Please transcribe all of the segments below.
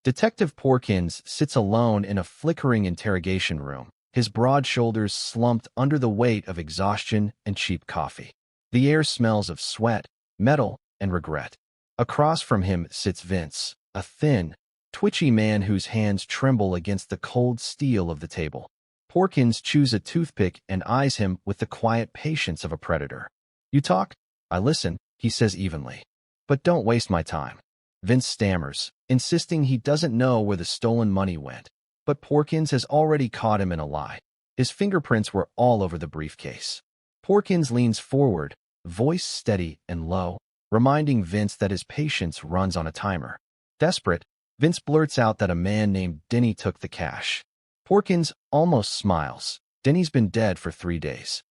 Detective Porkins sits alone in a flickering interrogation room, his broad shoulders slumped under the weight of exhaustion and cheap coffee. The air smells of sweat, metal, and regret. Across from him sits Vince, a thin, twitchy man whose hands tremble against the cold steel of the table. Porkins chews a toothpick and eyes him with the quiet patience of a predator. "You talk? I listen," he says evenly. "But don't waste my time." Vince stammers, insisting he doesn't know where the stolen money went. But Porkins has already caught him in a lie. His fingerprints were all over the briefcase. Porkins leans forward, voice steady and low, reminding Vince that his patience runs on a timer. Desperate, Vince blurts out that a man named Denny took the cash. Porkins almost smiles. Denny's been dead for 3 days.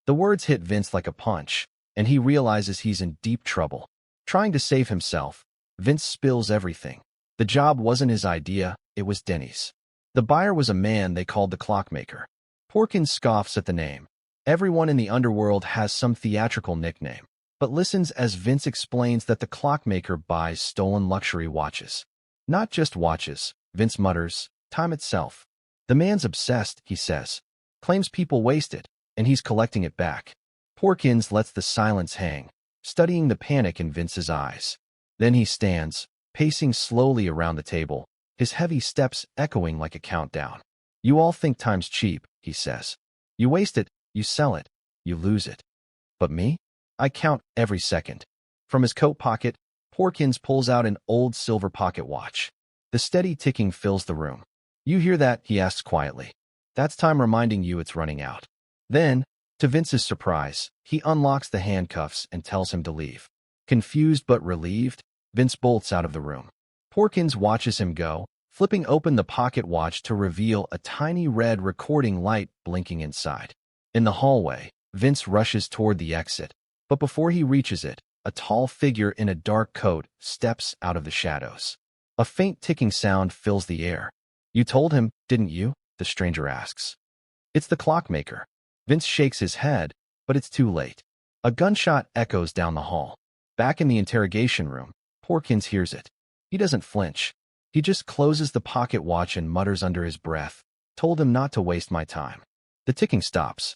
The words hit Vince like a punch, and he realizes he's in deep trouble. Trying to save himself, Vince spills everything. The job wasn't his idea, it was Denny's. The buyer was a man they called the clockmaker. Porkins scoffs at the name. Everyone in the underworld has some theatrical nickname, but listens as Vince explains that the clockmaker buys stolen luxury watches. Not just watches, Vince mutters, time itself. The man's obsessed, he says. Claims people waste it, and he's collecting it back. Porkins lets the silence hang, studying the panic in Vince's eyes. Then he stands, pacing slowly around the table, his heavy steps echoing like a countdown. "You all think time's cheap," he says. "You waste it, you sell it, you lose it. But me? I count every second." From his coat pocket, Porkins pulls out an old silver pocket watch. The steady ticking fills the room. "You hear that?" he asks quietly. "That's time reminding you it's running out." Then, to Vince's surprise, he unlocks the handcuffs and tells him to leave. Confused but relieved, Vince bolts out of the room. Porkins watches him go, flipping open the pocket watch to reveal a tiny red recording light blinking inside. In the hallway, Vince rushes toward the exit, but before he reaches it, a tall figure in a dark coat steps out of the shadows. A faint ticking sound fills the air. "You told him, didn't you?" the stranger asks. "It's the clockmaker." Vince shakes his head, but it's too late. A gunshot echoes down the hall. Back in the interrogation room, Porkins hears it. He doesn't flinch. He just closes the pocket watch and mutters under his breath, "Told him not to waste my time." The ticking stops,